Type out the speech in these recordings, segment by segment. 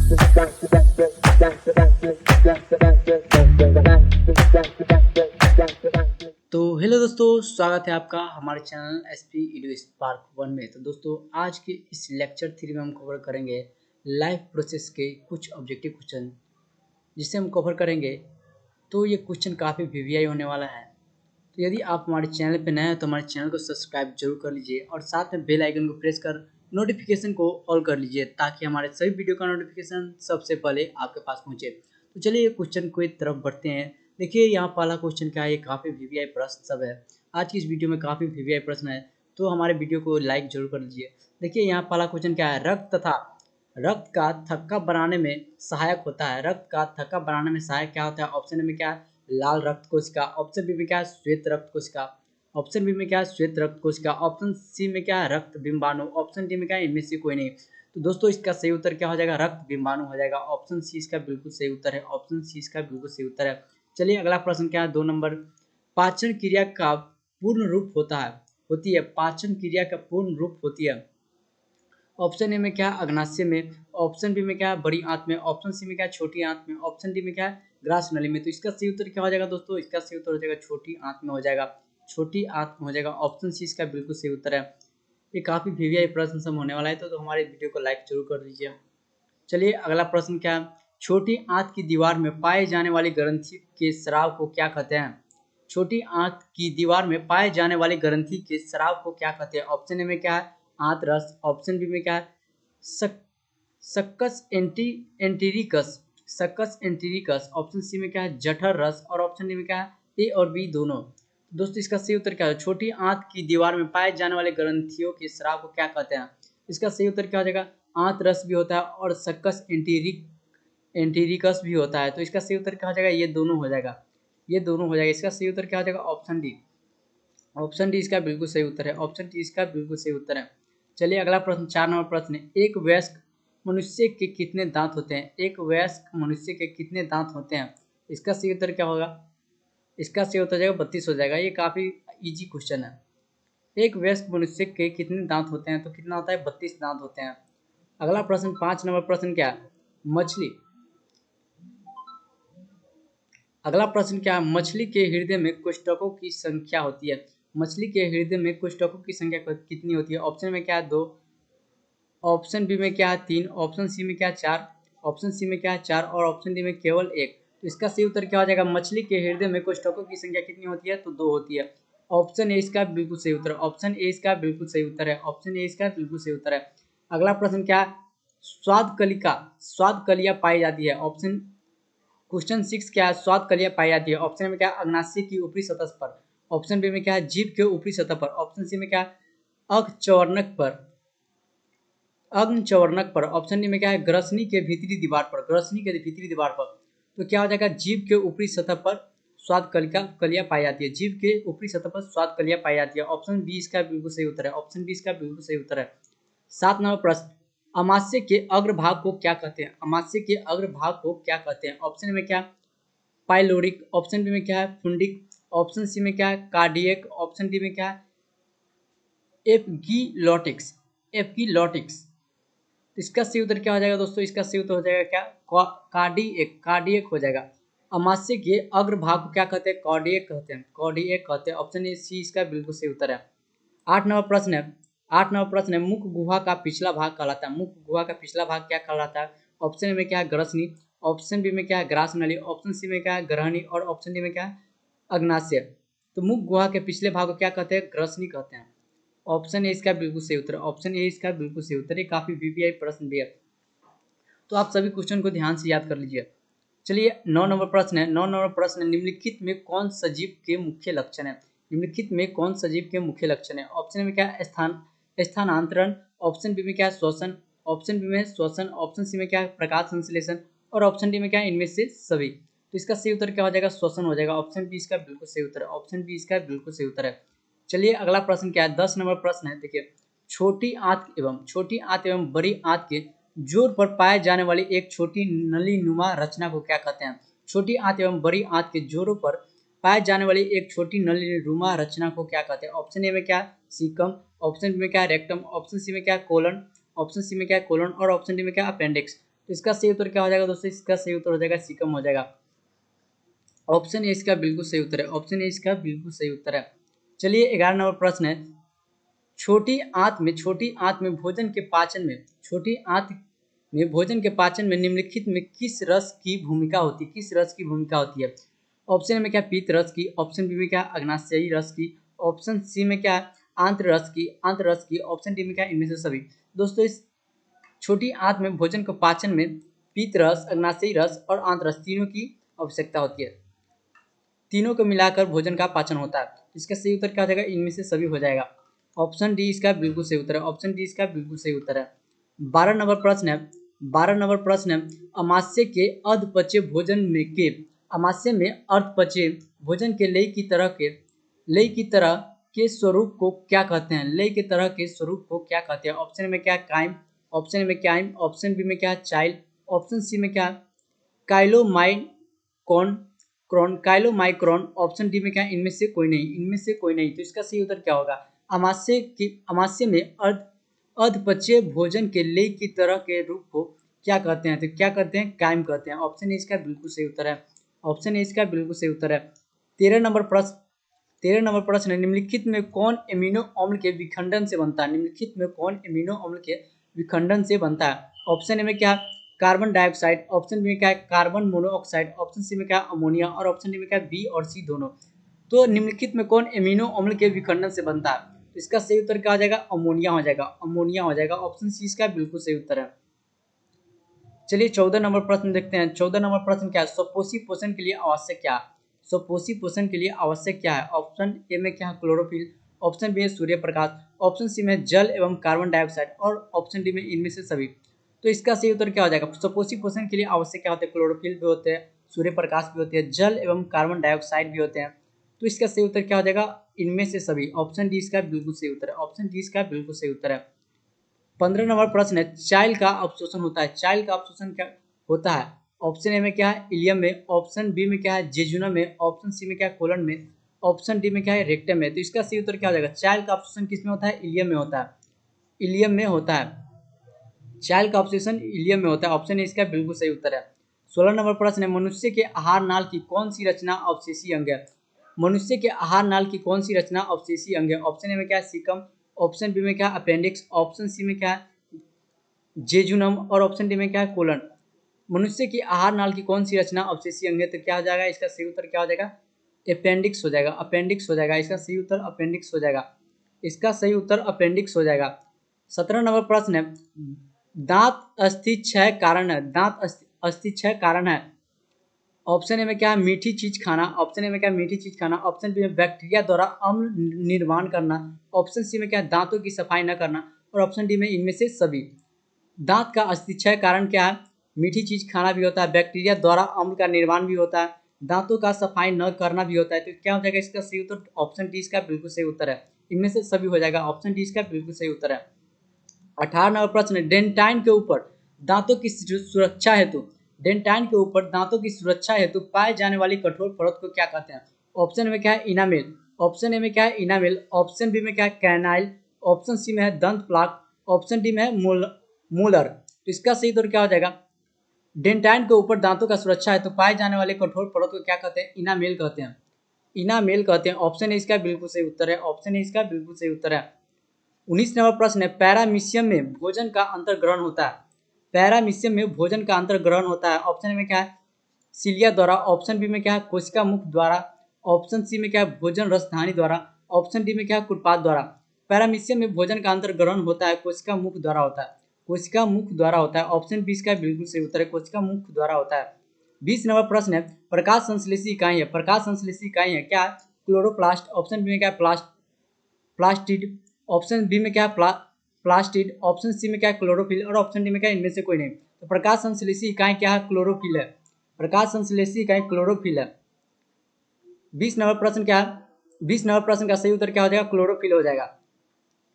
तो हेलो दोस्तों, स्वागत है आपका हमारे चैनल एसपी इडू स्पार्क 1 में। तो दोस्तों, आज के इस लेक्चर 3 में हम कवर करेंगे लाइफ प्रोसेस के कुछ ऑब्जेक्टिव क्वेश्चन, जिसे हम कवर करेंगे। तो ये क्वेश्चन काफ़ी वीवीआई होने वाला है। तो यदि आप हमारे चैनल पर नए हैं तो हमारे चैनल को सब्सक्राइब जरूर कर लीजिए और साथ में बेल आइकन को प्रेस कर नोटिफिकेशन को ऑल कर लीजिए, ताकि हमारे सभी वीडियो का नोटिफिकेशन सबसे पहले आपके पास पहुँचे। तो चलिए क्वेश्चन की तरफ बढ़ते हैं। देखिए, यहाँ पहला क्वेश्चन क्या है, ये काफ़ी वीवीआई प्रश्न सब है। आज की इस वीडियो में काफ़ी वीवीआई प्रश्न है, तो हमारे वीडियो को लाइक जरूर कर लीजिए। देखिए, यहाँ पहला क्वेश्चन क्या है, रक्त का थक्का बनाने में सहायक होता है। रक्त का थक्का बनाने में सहायक क्या होता है? ऑप्शन ए में क्या है, लाल रक्त कोशिका। ऑप्शन बी में क्या है, श्वेत रक्त कोशिका। ऑप्शन बी में क्या है, श्वेत रक्त कोशिका। ऑप्शन सी में क्या है, रक्त बिंबाणु। ऑप्शन डी में क्या है, इनमें से कोई नहीं। तो दोस्तों, इसका सही उत्तर क्या हो जाएगा, रक्त बिंबाणु हो जाएगा। ऑप्शन सी इसका बिल्कुल सही उत्तर है। ऑप्शन सी इसका बिल्कुल सही उत्तर है। चलिए अगला प्रश्न क्या है, 2 नंबर। पाचन क्रिया का पूर्ण रूप होती है। पाचन क्रिया का पूर्ण रूप होती है। ऑप्शन ए में क्या है, अग्नाशय में। ऑप्शन बी में क्या है, बड़ी आंत में। ऑप्शन सी में क्या है, छोटी आंत में। ऑप्शन डी में क्या है, ग्रास नली में। तो इसका सही उत्तर क्या हो जाएगा दोस्तों, इसका सही उत्तर हो जाएगा छोटी आंत में हो जाएगा। छोटी आंत में हो जाएगा। ऑप्शन सी इसका बिल्कुल सही उत्तर है। ये काफ़ी वीवीआई प्रश्न सब होने वाला है, तो हमारे वीडियो को लाइक जरूर कर दीजिए। चलिए अगला प्रश्न क्या है, छोटी आंत की दीवार में पाए जाने वाली ग्रंथि के स्राव को क्या कहते हैं? छोटी आंत की दीवार में पाए जाने वाली ग्रंथि के स्राव को क्या कहते हैं? ऑप्शन ए में क्या है, आंत रस। ऑप्शन बी में क्या है, सक सक्कस एंटीरिकस। सक्कस एंटीरिकस। ऑप्शन सी में क्या है, जठर रस। और ऑप्शन डी में क्या है, ए और बी दोनों। दोस्तों, इसका सही उत्तर क्या है, छोटी आंत की दीवार में पाए जाने वाले ग्रंथियों के स्राव को क्या कहते हैं? इसका सही उत्तर क्या हो जाएगा, आंत रस भी होता है और सक्कस एंटीरिकस भी होता है। तो इसका सही उत्तर क्या हो जाएगा, ये दोनों हो जाएगा। ये दोनों हो जाएगा। इसका सही उत्तर क्या हो जाएगा, ऑप्शन डी। ऑप्शन डी इसका बिल्कुल सही उत्तर है। ऑप्शन डी इसका बिल्कुल सही उत्तर है। चलिए अगला प्रश्न, 4 नंबर प्रश्न है, एक वयस्क मनुष्य के कितने दांत होते हैं? एक वयस्क मनुष्य के कितने दांत होते हैं? इसका सही उत्तर क्या होगा, इसका सही उत्तर जाएगा 32 हो जाएगा। ये काफ़ी इजी क्वेश्चन है। एक वयस्क मनुष्य के कितने दांत होते हैं? तो कितना होता है, 32 दांत होते हैं। अगला प्रश्न, 5 नंबर प्रश्न क्या है, मछली। अगला प्रश्न क्या है, मछली के हृदय में कोष्ठकों की संख्या होती है। मछली के हृदय में कोष्ठकों की संख्या कितनी होती है? ऑप्शन में क्या है, 2। ऑप्शन बी में क्या है, 3। ऑप्शन सी में क्या है, 4। ऑप्शन सी में क्या है, 4। और ऑप्शन डी में केवल 1। तो इसका सही उत्तर क्या हो जाएगा, मछली के हृदय में कोष्ठकों की संख्या कितनी होती है? तो 2 होती है। ऑप्शन ए इसका बिल्कुल सही उत्तर है। ऑप्शन ए इसका बिल्कुल सही उत्तर है। ऑप्शन ए इसका बिल्कुल सही उत्तर है। अगला प्रश्न क्या है, स्वाद कलियां पाई जाती है। ऑप्शन क्वेश्चन 6 क्या है, स्वाद कलियां पाई जाती है। ऑप्शन में क्या है, अग्नाशय की ऊपरी सतह पर। ऑप्शन बी में क्या है, जीभ के ऊपरी सतह पर। ऑप्शन सी में क्या है, अग्नचवर्णक पर। ऑप्शन डी में क्या है, ग्रसनी के भीतरी दीवार पर। ग्रसनी के भीतरी दीवार पर। तो क्या हो जाएगा, जीभ के ऊपरी सतह पर स्वाद कलियां पाई जाती है। जीभ के ऊपरी सतह पर स्वाद कलियां पाई जाती है। ऑप्शन बी इसका बिल्कुल सही उत्तर है। ऑप्शन बी इसका बिल्कुल सही उत्तर है। 7 नंबर प्रश्न, अमाशय के अग्रभाग को क्या कहते हैं? अमाशय के अग्रभाग को क्या कहते हैं? ऑप्शन में क्या, पाइलोरिक। ऑप्शन बी में क्या है, फुंडिक। ऑप्शन सी में क्या है, कार्डियक। ऑप्शन डी में क्या है, एपगीलोटिक्स। इसका सही उत्तर क्या हो जाएगा दोस्तों, इसका सही उत्तर हो जाएगा क्या, कार्डियक हो जाएगा। अमाशय के अग्रभाग को क्या कहते हैं, कार्डियक कहते हैं। कार्डियक कहते हैं। ऑप्शन ए सी इसका बिल्कुल सही उत्तर है। 8 नंबर प्रश्न है। 8 नंबर प्रश्न है, मुख गुहा का पिछला भाग कहलाता है। मुख गुहा का पिछला भाग क्या कहलाता है? ऑप्शन में क्या है, ग्रसनी। ऑप्शन बी में क्या है, ग्रास नली। ऑप्शन सी में क्या है, ग्रहणी। और ऑप्शन डी में क्या है, अग्नाशय। तो मुख गुहा के पिछले भाग को क्या कहते हैं, ग्रसनी कहते हैं। ऑप्शन ए इसका बिल्कुल सही उत्तर। ऑप्शन ए इसका बिल्कुल सही उत्तर। ये काफी वीवीआई प्रश्न भी है, तो आप सभी क्वेश्चन को ध्यान से याद कर लीजिए। चलिए 9 नंबर प्रश्न है। 9 नंबर प्रश्न है, निम्नलिखित में कौन सजीव के मुख्य लक्षण है? निम्नलिखित में कौन सजीव के मुख्य लक्षण है? ऑप्शन में क्या है, स्थानांतरण। ऑप्शन बी में क्या है, श्वसन। ऑप्शन बी में श्वसन। ऑप्शन सी में क्या है, प्रकाश संश्लेषण। और ऑप्शन डी में क्या है, इनमें से सभी। तो इसका सही उत्तर क्या हो जाएगा, श्वसन हो जाएगा। ऑप्शन बी इसका बिल्कुल सही उत्तर है। ऑप्शन बी इसका बिल्कुल सही उत्तर है। चलिए अगला प्रश्न क्या है, 10 नंबर प्रश्न है। देखिए, छोटी आंत एवं बड़ी आंत के जोड़ पर पाए जाने वाली एक छोटी नली नुमा रचना को क्या कहते हैं? छोटी आंत एवं बड़ी आंत के जोड़ों पर पाए जाने वाली एक छोटी नली नुमा रचना को क्या कहते हैं? ऑप्शन ए में क्या, सीकम। ऑप्शन बी में क्या, रेक्टम। ऑप्शन सी में क्या, कोलन। ऑप्शन सी में क्या, कोलन। और ऑप्शन डी में क्या, अपेंडिक्स। तो इसका सही उत्तर क्या हो जाएगा दोस्तों, इसका सही उत्तर हो जाएगा सीकम हो जाएगा। ऑप्शन ए इसका बिल्कुल सही उत्तर है, ऑप्शन ए इसका बिल्कुल सही उत्तर है। चलिए 11 नंबर प्रश्न है, छोटी आंत में भोजन के पाचन में छोटी आंत में भोजन के पाचन में निम्नलिखित में किस रस की भूमिका होती है, किस रस की भूमिका होती है। ऑप्शन में क्या पीत रस की, ऑप्शन बी में क्या अग्नाशयी रस की, ऑप्शन सी में क्या आंत्र रस की, ऑप्शन डी में क्या इनमें से सभी। दोस्तों इस छोटी आंत में भोजन के पाचन में पीत रस, अग्नाशयी रस और आंत्र रस तीनों की आवश्यकता होती है। तीनों को मिलाकर भोजन का पाचन होता है। इसका सही उत्तर क्या हो जाएगा, इनमें से सभी हो जाएगा। ऑप्शन डी इसका बिल्कुल सही उत्तर है, ऑप्शन डी इसका बिल्कुल सही उत्तर है। 12 नंबर प्रश्न है, 12 नंबर प्रश्न है, अमाशय के अर्धपचे भोजन में के अमाशय में अर्धपचे भोजन के लय की तरह के स्वरूप को क्या कहते हैं, लय की तरह के स्वरूप को क्या कहते हैं। ऑप्शन में क्या काइम, ऑप्शन में क्या ऑप्शन बी में क्या चाइल्ड, ऑप्शन सी में क्या काइलोमाइकोन काइलोमाइक्रोन, ऑप्शन डी में क्या इनमें से कोई नहीं, इनमें से कोई नहीं। तो इसका सही उत्तर क्या होगा, अमाशय में अर्धपच्य भोजन के लय की तरह के रूप को क्या कहते हैं, तो क्या कहते हैं, कायम कहते हैं। ऑप्शन ए इसका बिल्कुल सही उत्तर है, ऑप्शन ए इसका बिल्कुल सही उत्तर है। 13 नंबर प्रश्न है, निम्नलिखित में कौन एमिनो अम्ल के विखंडन से बनता है, निम्नलिखित में कौन एमिनो अम्ल के विखंडन से बनता है। ऑप्शन ए में क्या कार्बन डाइऑक्साइड, ऑप्शन बी में क्या है कार्बन मोनोऑक्साइड, ऑप्शन सी में क्या अमोनिया और ऑप्शन डी में क्या बी और सी दोनों। तो निम्नलिखित में कौन एमिनो अम्ल के विखंडन से बनता है, तो इसका सही उत्तर क्या हो जाएगा, अमोनिया हो जाएगा, अमोनिया हो जाएगा। ऑप्शन सी इसका बिल्कुल सही उत्तर है। चलिए 14 नंबर प्रश्न देखते हैं। 14 नंबर प्रश्न क्या है, स्वपोषी पोषण के लिए आवश्यक क्या है, स्वपोषी पोषण के लिए आवश्यक क्या है। ऑप्शन ए में क्या है क्लोरोफिल, ऑप्शन बी है सूर्य प्रकाश, ऑप्शन सी में जल एवं कार्बन डाइऑक्साइड और ऑप्शन डी में इनमें से सभी। तो इसका सही उत्तर क्या हो जाएगा, स्वपोषी पोषण के लिए आवश्यक क्या होते हैं, क्लोरोफिल भी होते हैं, सूर्य प्रकाश भी होते हैं, जल एवं कार्बन डाइऑक्साइड भी होते हैं। तो इसका सही उत्तर क्या हो जाएगा, इनमें से सभी। ऑप्शन डी इसका बिल्कुल सही उत्तर है, ऑप्शन डी इसका बिल्कुल सही उत्तर है। 15 नंबर प्रश्न है, चाइल्ड का अवशोषण होता है, चाइल्ड का अवशोषण क्या होता है। ऑप्शन ए में क्या है इलियम में, ऑप्शन बी में क्या है जेजुनम में, ऑप्शन सी में क्या है कोलन में, ऑप्शन डी में क्या है रेक्टम में। तो इसका सही उत्तर क्या हो जाएगा, चाइल्ड का अवशोषण किस में होता है, इलियम में होता है, इलियम में होता है, चाइल्ड का अवशोषण इलियम में होता है। ऑप्शन ए इसका बिल्कुल सही उत्तर है। 16 नंबर प्रश्न है, मनुष्य के आहार नाल की कौन सी रचना अवशेषी अंग है, मनुष्य के आहार नाल की कौन सी रचना अवशेषी अंग है। ऑप्शन ए में क्या है सीकम, ऑप्शन बी में क्या है अपेंडिक्स, ऑप्शन सी में क्या है जेजुनम और ऑप्शन डी में क्या है कोलन। मनुष्य की आहार नाल की कौन सी रचना अवशेषी अंग है, तो क्या हो जाएगा, इसका सही उत्तर क्या हो जाएगा, अपेंडिक्स हो जाएगा, अपेंडिक्स हो जाएगा, इसका सही उत्तर अपेंडिक्स हो जाएगा, इसका सही उत्तर अपेंडिक्स हो जाएगा। 17 नंबर प्रश्न है, दांत अस्थि क्षय कारण है, दांत अस्थि क्षय कारण है। ऑप्शन ए में क्या है मीठी चीज खाना, ऑप्शन ए में क्या है मीठी चीज खाना, ऑप्शन बी में बैक्टीरिया द्वारा अम्ल निर्माण करना, ऑप्शन सी में क्या है दांतों की सफाई न करना और ऑप्शन डी में इनमें से सभी। दांत का अस्थिक्षय कारण क्या है, मीठी चीज खाना भी होता है, बैक्टीरिया द्वारा अम्ल का निर्माण भी होता है, दांतों का सफाई न करना भी होता है। तो क्या हो जाएगा इसका सही उत्तर, ऑप्शन डी इसका बिल्कुल सही उत्तर है, इनमें से सभी हो जाएगा, ऑप्शन डी इसका बिल्कुल सही उत्तर है। 18 नंबर प्रश्न, डेंटाइन के ऊपर दांतों की सुरक्षा हेतु, डेंटाइन के ऊपर दांतों की सुरक्षा हेतु पाए जाने वाली कठोर परत को क्या कहते हैं। ऑप्शन में क्या है इनामेल, ऑप्शन ए में क्या है इनामेल, ऑप्शन बी में क्या है कैनाइल, ऑप्शन सी में है दंत प्लाक, ऑप्शन डी में है मोलर। तो इसका सही उत्तर क्या हो जाएगा, डेंटाइन के ऊपर दांतों का सुरक्षा हेतु पाए जाने वाले कठोर परत को क्या कहते हैं, इनामेल कहते हैं, इनामेल कहते हैं। ऑप्शन ए इसका बिल्कुल सही उत्तर है, ऑप्शन ए इसका बिल्कुल सही उत्तर है। 19 नंबर प्रश्न है, पैरामीशियम में भोजन का अंतर्ग्रहण होता है, पैरामीशियम में भोजन का अंतर्ग्रहण होता है। ऑप्शन में क्या है सीलिया द्वारा, ऑप्शन बी में क्या है कोशिका मुख द्वारा, ऑप्शन सी में क्या है भोजन रसधानी द्वारा, ऑप्शन डी में क्या है कुटपाद द्वारा। पैरामीशियम में भोजन का अंतर्ग्रहण होता है कोशिका मुख द्वारा होता है, कोशिका मुख द्वारा होता है। ऑप्शन बी इसका बिल्कुल सही उत्तर है, कोशिका मुख द्वारा होता है। 20 नंबर प्रश्न है, प्रकाश संश्लेषी इकाई है, प्रकाश संश्लेषी इकाई है क्या, क्लोरोप्लास्ट, ऑप्शन बी में क्या है प्लास्टिड, ऑप्शन बी में क्या है प्लास्टिड, ऑप्शन सी में क्या है क्लोरोफिल और ऑप्शन डी में क्या है इनमें से कोई नहीं। तो प्रकाश संश्लेषी इकाई क्या है, क्लोरोफिल है, प्रकाश संश्लेषी इकाई क्लोरोफिल है। 20 नंबर प्रश्न क्या है, 20 नंबर प्रश्न का सही उत्तर क्या हो जाएगा, क्लोरोफिल हो जाएगा।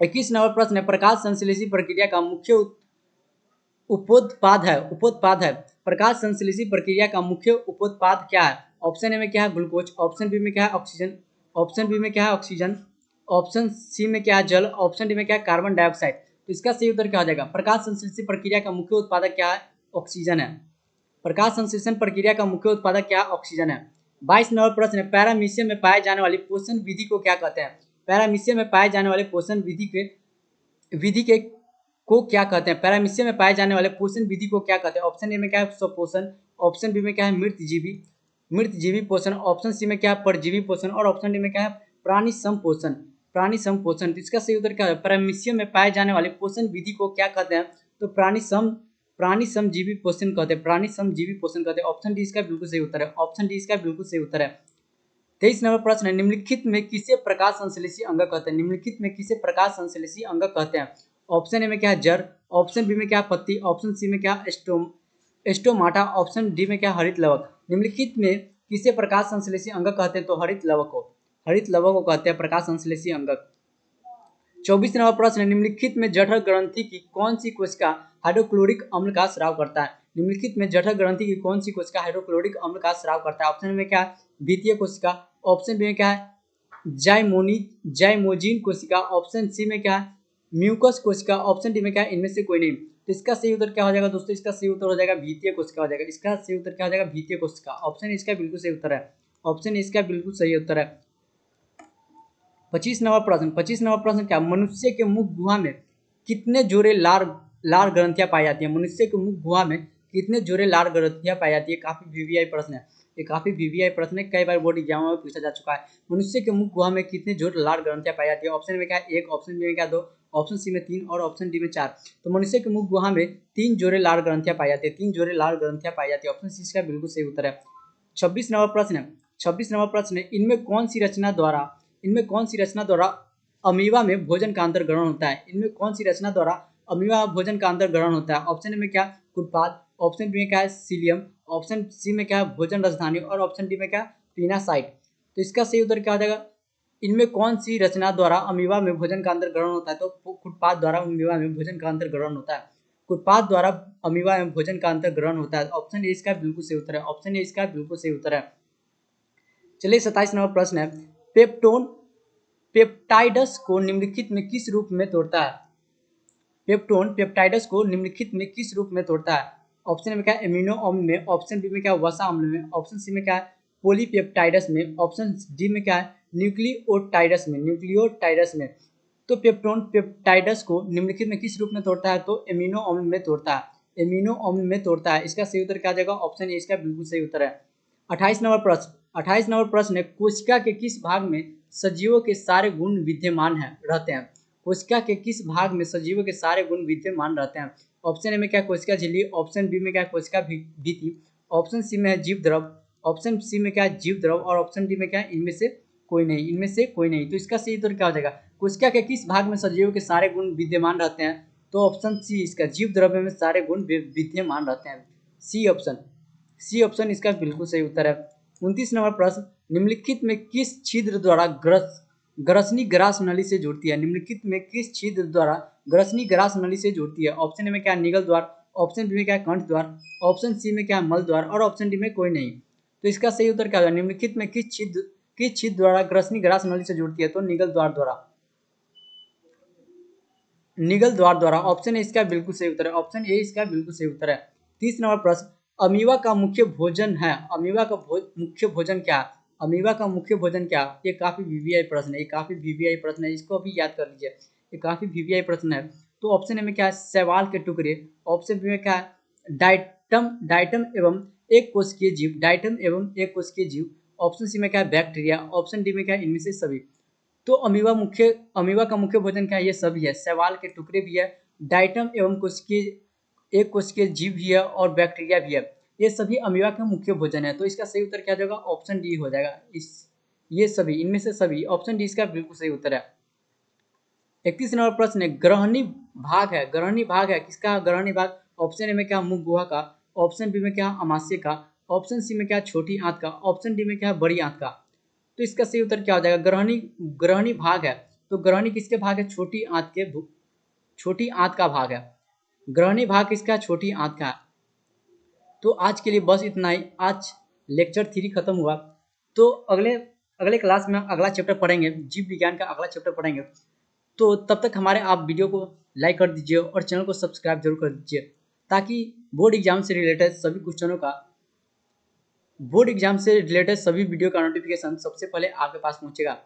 21 नंबर प्रश्न है, प्रकाश संश्लेषी प्रक्रिया का मुख्य उपोत्पाद है, प्रकाश संश्लेषी प्रक्रिया का मुख्य उपोत्पाद क्या है। ऑप्शन ए में क्या है ग्लूकोज, ऑप्शन बी में क्या है ऑक्सीजन, ऑप्शन बी में क्या है ऑक्सीजन, ऑप्शन सी में क्या है जल, ऑप्शन डी में क्या है कार्बन डाइऑक्साइड। तो इसका सही उत्तर क्या हो जाएगा, प्रकाश संश्लेषी प्रक्रिया का मुख्य उत्पादक क्या है, ऑक्सीजन है। प्रकाश संश्लेषण प्रक्रिया का मुख्य उत्पादक क्या ऑक्सीजन है। 22 नंबर प्रश्न है, पैरामीशियम में पाए जाने वाली पोषण विधि को क्या कहते हैं। पैरामीशियम में पाए जाने वाले पोषण विधि के को क्या कहते हैं। पैरामीशियम में पाए जाने वाले पोषण विधि को क्या कहते हैं। ऑप्शन ए में क्या है स्वपोषण, ऑप्शन बी में क्या है मृतजीवी पोषण, ऑप्शन सी में क्या है परजीवी पोषण और ऑप्शन डी में क्या है प्राणी संपोषण। तो इसका सही उत्तर क्या है। पैरामीशियम में पाए जाने वाले पोषण विधि को क्या कहते हैं, तो प्राणी समजीवी पोषण कहते हैं, प्राणी समजीवी पोषण कहते हैं। ऑप्शन डी इसका बिल्कुल सही उत्तर है, ऑप्शन डी इसका बिल्कुल सही उत्तर है। 23 नंबर प्रश्न है, निम्नलिखित में किसे प्रकाश संश्लेषी अंग कहते हैं। निम्नलिखित में किसे प्रकाश संश्लेषी अंग कहते हैं। ऑप्शन ए में क्या है जड़, ऑप्शन बी में क्या है पत्ती, ऑप्शन सी में क्या है स्टोमाटा, ऑप्शन डी में क्या है हरित लवक। निम्नलिखित में किसे प्रकाश संश्लेषी अंग कहते हैं, तो हरित लवक को कहते हैं प्रकाश संश्लेषी अंग। 24 नंबर प्रश्न है, निम्नलिखित में जठर ग्रंथि की कौन सी कोशिका हाइड्रोक्लोरिक अम्ल का स्राव करता है। निम्नलिखित में जठर ग्रंथि की कौन सी कोशिका हाइड्रोक्लोरिक अम्ल का स्राव करता है। ऑप्शन में क्या है द्वितीय कोशिका, ऑप्शन बी में क्या है जाइमोजिन कोशिका, ऑप्शन सी में क्या है म्यूकस कोशिका, ऑप्शन डी में क्या है इनमें से कोई नहीं। तो इसका सही उत्तर क्या हो जाएगा दोस्तों, इसका सही उत्तर हो जाएगा द्वितीय कोशिका हो जाएगा। इसका सही उत्तर क्या हो जाएगा द्वितीय कोशिका। ऑप्शन इसका बिल्कुल सही उत्तर है, ऑप्शन इसका बिल्कुल सही उत्तर है। 25 नंबर प्रश्न क्या, मनुष्य के मुख गुहा में कितने जोड़े लार ग्रंथियां पाई जाती है। मनुष्य के मुख गुहा में कितने जोड़े लार ग्रंथियां पाई जाती है। काफी वीवीआई प्रश्न है, ये काफी वीवीआई प्रश्न है, कई बार बोर्ड एग्जाम में पूछा जा चुका है। मनुष्य के मुख गुहा में कितने जोड़े लार ग्रंथियां पाई जाती है। ऑप्शन में क्या है 1, ऑप्शन बी में क्या 2, ऑप्शन सी में 3 और ऑप्शन डी में 4। तो मनुष्य के मुख गुहा में 3 जोड़े लार ग्रंथियां पाई जाती है, 3 जोड़े लार ग्रंथियां पाई जाती है। ऑप्शन सी इसका बिल्कुल सही उत्तर है। 26 नंबर प्रश्न है, इनमें कौन सी रचना द्वारा अमीबा में भोजन का अंतर ग्रहण होता है। इनमें कौन सी रचना द्वारा अमीबा भोजन का अंतर ग्रहण होता है। ऑप्शन में क्या कुटपाद, ऑप्शन बी में क्या है सीलियम, ऑप्शन सी में क्या है भोजन राजधानी और ऑप्शन डी में क्या पीनासाइट। तो इसका सही उत्तर क्या हो जाएगा, इनमें कौन सी रचना द्वारा अमीबा में भोजन का अंतर ग्रहण होता है। तो कुटपाद द्वारा अमीबा में भोजन का अंतर ग्रहण होता है, कुटपाद द्वारा अमीबा में भोजन का अंतर ग्रहण होता है। ऑप्शन ए इसका बिल्कुल सही उत्तर है, ऑप्शन ए इसका बिल्कुल सही उत्तर है। चलिए 27 नंबर प्रश्न है, पेप्टाइडस को निम्नलिखित में किस रूप में तोड़ता है। पेप्टाइडस को निम्नलिखित में किस रूप में तोड़ता है। ऑप्शन में क्या एमिनो अम्ल में, ऑप्शन बी में क्या वसा अम्ल में, ऑप्शन सी में क्या है पॉलीपेप्टाइडस में, ऑप्शन डी में क्या है न्यूक्लियोटाइडस में। तो पेप्टाइडस को निम्नलिखित में किस रूप में तोड़ता है, तो एमिनो अम्ल में तोड़ता है, इसका सही उत्तर क्या आ जाएगा, ऑप्शन ए इसका बिल्कुल सही उत्तर है। 28 नंबर प्रश्न है, कोशिका के किस भाग में सजीवों के सारे गुण विद्यमान रहते हैं। कोशिका के किस भाग में सजीवों के सारे गुण विद्यमान रहते हैं। ऑप्शन ए में क्या कोशिका झिल्ली, ऑप्शन बी में क्या कोशिका भित्ति, ऑप्शन सी में है जीव द्रव, ऑप्शन सी में क्या है जीव द्रव और ऑप्शन डी में क्या इनमें से कोई नहीं। तो इसका सही उत्तर क्या हो जाएगा, कोशिका के किस भाग में सजीवों के सारे गुण विद्यमान रहते हैं। तो ऑप्शन सी इसका जीव द्रव्य में सारे गुण विद्यमान रहते हैं, सी ऑप्शन इसका बिल्कुल सही उत्तर है। 29 नंबर प्रश्न, निम्नलिखित में किस छिद्र द्वारा ग्रसनी ग्रास नली से जुड़ती है। निम्नलिखित में किस छिद्र द्वारा ग्रसनी ग्रास नली से जुड़ती है। ऑप्शन ए में क्या निगल द्वार, ऑप्शन बी में क्या कंठ द्वार, ऑप्शन सी में क्या मल द्वार और ऑप्शन डी में कोई नहीं। तो इसका सही उत्तर क्या होगा, निम्नलिखित में किस छिद्र द्वारा ग्रसनी ग्रास नली से जुड़ती है, तो निगल द्वार द्वारा। ऑप्शन ए इसका बिल्कुल सही उत्तर है, ऑप्शन ए इसका बिल्कुल सही उत्तर है। 30 नंबर प्रश्न, अमीबा का मुख्य भोजन क्या। ये काफी वीवीआई प्रश्न है, इसको अभी याद कर लीजिए, ये काफी वीवीआई प्रश्न है। तो ऑप्शन ए में क्या है शैवाल के टुकड़े, ऑप्शन बी में क्या है डाइटम एवं एक कोशिकीय जीव, ऑप्शन सी में क्या है बैक्टीरिया, ऑप्शन डी में क्या है इनमें से सभी। तो अमीबा का मुख्य भोजन क्या है, ये सभी है, शैवाल के टुकड़े भी है, डाइटम एवं एक कोशिकीय जीव भी है और बैक्टीरिया भी है, ये सभी अमीबा का मुख्य भोजन है। तो इसका सही उत्तर क्या होगा, ऑप्शन डी हो जाएगा, ये सभी इनमें से सभी, ऑप्शन डी इसका बिल्कुल सही उत्तर है। 31 नंबर प्रश्न है, ग्रहणी भाग है किसका, ग्रहणी भाग। ऑप्शन ए में क्या मुख गुहा का, ऑप्शन बी में क्या अमाशय का, ऑप्शन सी में क्या छोटी आंत का, ऑप्शन डी में क्या बड़ी आंत का। तो इसका सही उत्तर क्या हो जाएगा, ग्रहणी भाग है। तो ग्रहणी किसके भाग है, छोटी आंत का भाग है, ग्रहणी भाग किसका, छोटी आंत का। तो आज के लिए बस इतना ही, आज लेक्चर 3 खत्म हुआ। तो अगले क्लास में अगला चैप्टर पढ़ेंगे, जीव विज्ञान का अगला चैप्टर पढ़ेंगे। तो तब तक आप वीडियो को लाइक कर दीजिए और चैनल को सब्सक्राइब जरूर कर दीजिए। ताकि बोर्ड एग्जाम से रिलेटेड सभी क्वेश्चनों का बोर्ड एग्जाम से रिलेटेड सभी वीडियो का नोटिफिकेशन सबसे पहले आपके पास पहुंचेगा।